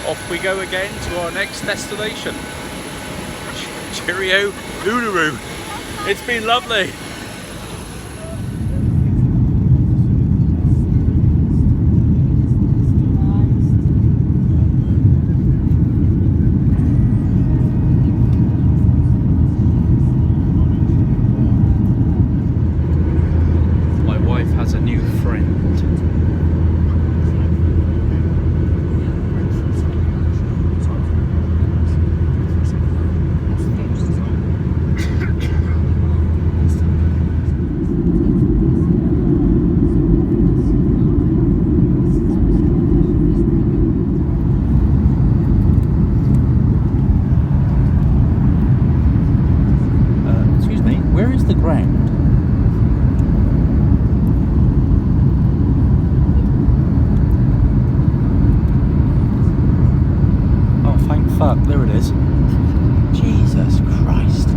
off we go again to our next destination. Cheerio, Uluru. It's been lovely. My wife has a new friend. Where is the ground? Oh, thank fuck, there it is. Jesus Christ.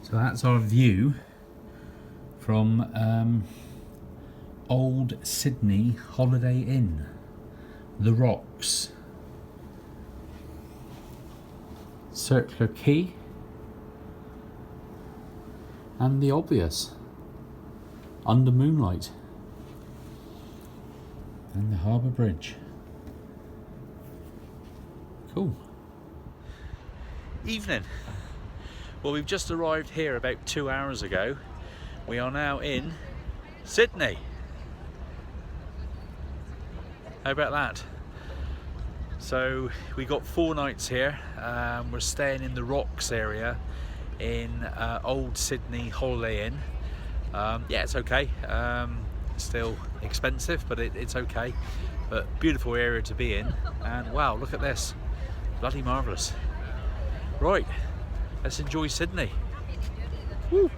So that's our view from Old Sydney Holiday Inn, The Rocks, Circular Quay, and the obvious, under moonlight, and the Harbour Bridge. Cool. Evening. Well, we've just arrived here about 2 hours ago. We are now in Sydney. How about that? So we got 4 nights here. We're staying in the Rocks area in Old Sydney Holiday Inn. Yeah, it's okay. Still expensive, but it's okay. But beautiful area to be in. And wow, look at this. Bloody marvellous. Right. Let's enjoy Sydney. Woo.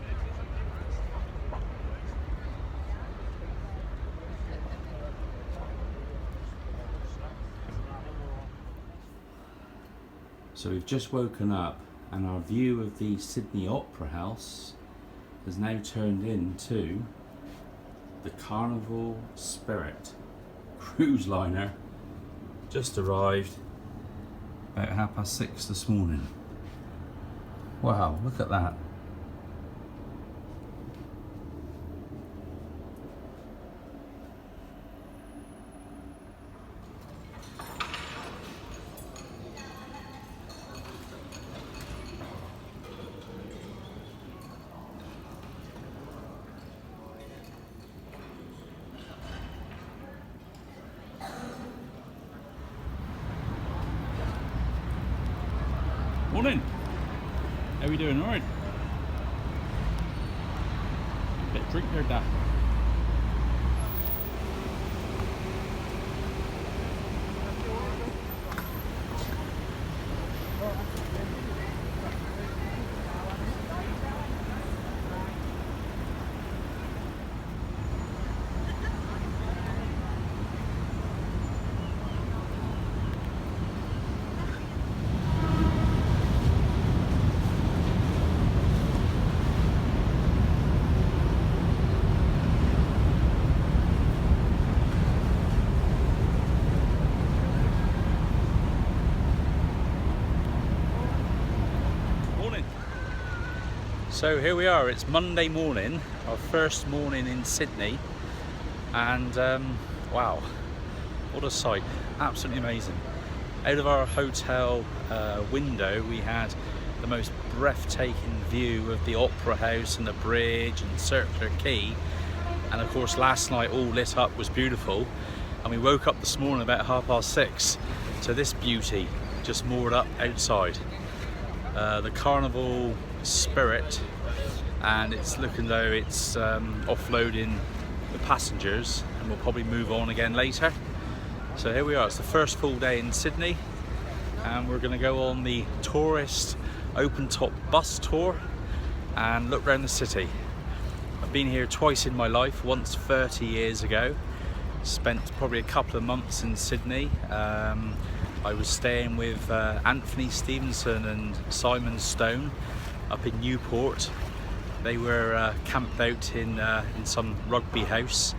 So we've just woken up and our view of the Sydney Opera House has now turned into the Carnival Spirit cruise liner. Just arrived about 6:30 this morning. Wow, look at that. Morning. How we doing? All right. Bit of drink there, Dad. So here we are, it's Monday morning, our first morning in Sydney, and wow, what a sight, absolutely amazing. Out of our hotel window we had the most breathtaking view of the Opera House and the bridge and Circular Quay, and of course last night all lit up was beautiful, and we woke up this morning about 6:30 to this beauty just moored up outside. The Carnival Spirit, and it's looking though it's offloading the passengers, and we'll probably move on again later. So here we are, it's the first full day in Sydney, and we're going to go on the tourist open top bus tour and look around the city. I've been here twice in my life, once 30 years ago. Spent probably a couple of months in Sydney. I was staying with Anthony Stevenson and Simon Stone up in Newport. They were camped out in some rugby house,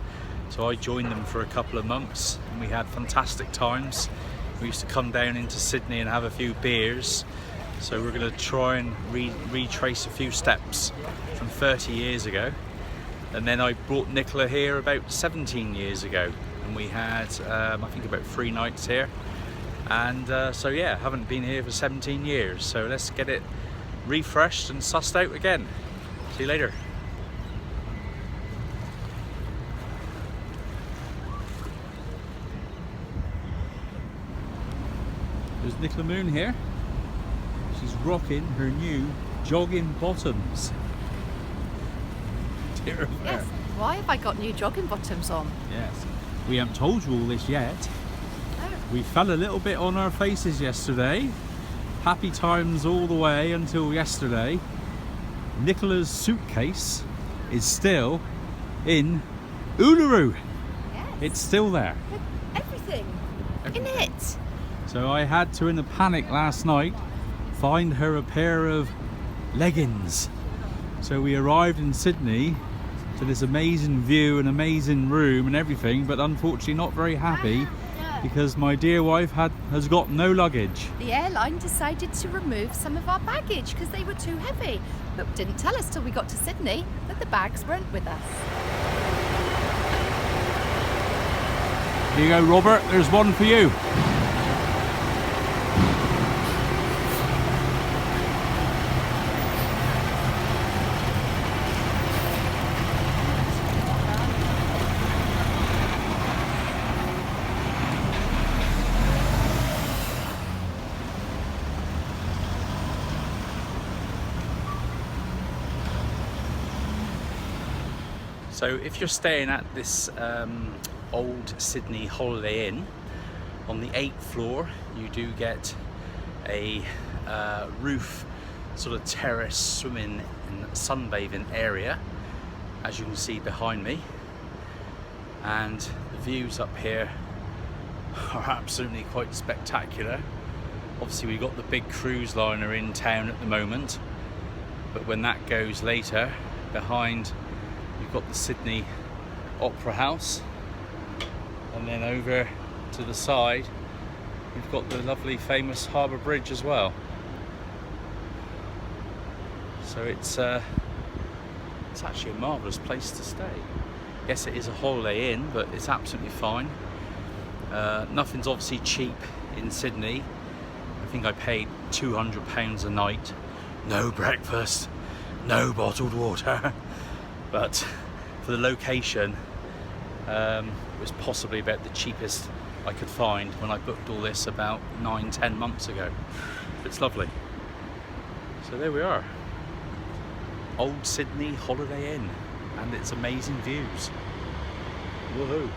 so I joined them for a couple of months and we had fantastic times. We used to come down into Sydney and have a few beers, so we're going to try and retrace a few steps from 30 years ago. And then I brought Nicola here about 17 years ago, and we had I think about 3 nights here, and so yeah, haven't been here for 17 years, so let's get it refreshed and sussed out again. See you later. There's Nicola Moon here. She's rocking her new jogging bottoms. Yes. Why have I got new jogging bottoms on? Yes. We haven't told you all this yet. Oh. We fell a little bit on our faces yesterday. Happy times all the way until yesterday. Nicola's suitcase is still in Uluru. Yes. It's still there. With everything in it. So I had to, in a panic last night, find her a pair of leggings. So we arrived in Sydney to this amazing view and amazing room and everything, but unfortunately not very happy because my dear wife has got no luggage. The airline decided to remove some of our baggage because they were too heavy, but didn't tell us till we got to Sydney that the bags weren't with us. Here you go, Robert, there's one for you. So if you're staying at this old Sydney Holiday Inn, on the 8th floor you do get a roof sort of terrace swimming and sunbathing area, as you can see behind me, and the views up here are absolutely quite spectacular. Obviously we've got the big cruise liner in town at the moment, but when that goes later, behind you've got the Sydney Opera House, and then over to the side we've got the lovely famous Harbour Bridge as well. So it's actually a marvellous place to stay. Yes, it is a Holiday Inn, but it's absolutely fine. Nothing's obviously cheap in Sydney. I think I paid £200 a night. No breakfast, no bottled water. But for the location, it was possibly about the cheapest I could find when I booked all this about 9-10 months ago. It's lovely. So there we are. Old Sydney Holiday Inn and its amazing views. Woohoo!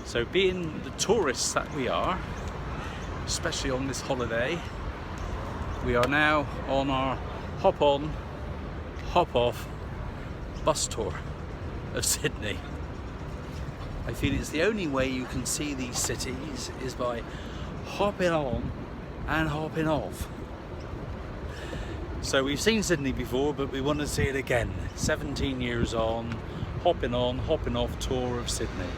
So being the tourists that we are, especially on this holiday, we are now on our hop on, hop off bus tour of Sydney. I feel it's the only way you can see these cities is by hopping on and hopping off. So we've seen Sydney before, but we want to see it again. 17 years on, hopping off tour of Sydney.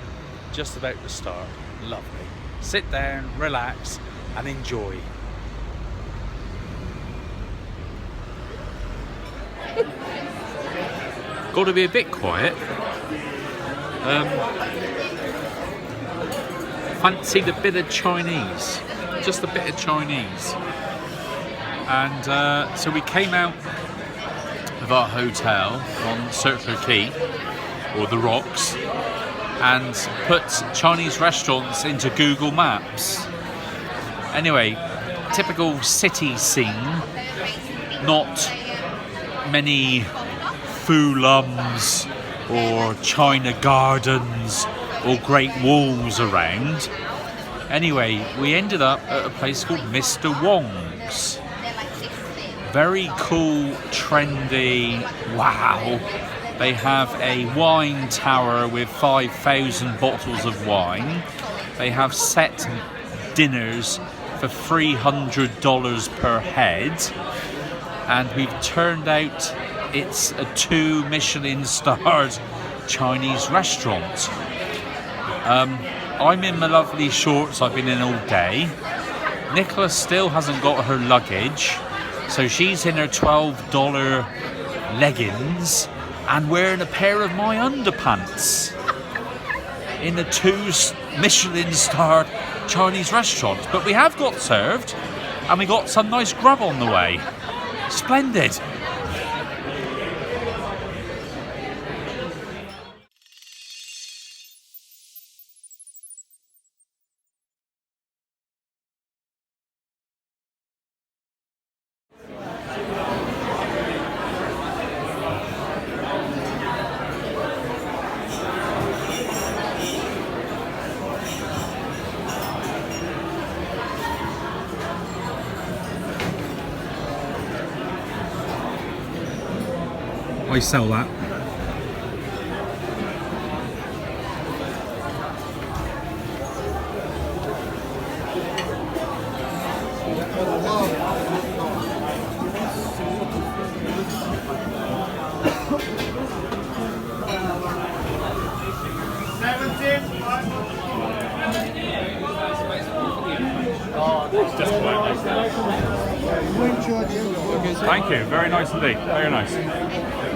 Just about to start. Lovely. Sit down, relax and enjoy. Got to be a bit quiet. Fancied a bit of Chinese, just a bit of Chinese. And so we came out of our hotel on Circular Quay, or the Rocks, and put Chinese restaurants into Google Maps. Anyway, typical city scene, not many Fulums or China Gardens or Great Walls around. Anyway, we ended up at a place called Mr. Wong's. Very cool, trendy, wow. They have a wine tower with 5,000 bottles of wine. They have set dinners for $300 per head. And we've turned out it's a 2 Michelin starred Chinese restaurant. I'm in my lovely shorts I've been in all day. Nicola still hasn't got her luggage, so she's in her $12 leggings and wearing a pair of my underpants in a 2 Michelin starred Chinese restaurant. But we have got served and we got some nice grub on the way. Splendid. I sell that. Thank you. Very nice indeed. Very nice.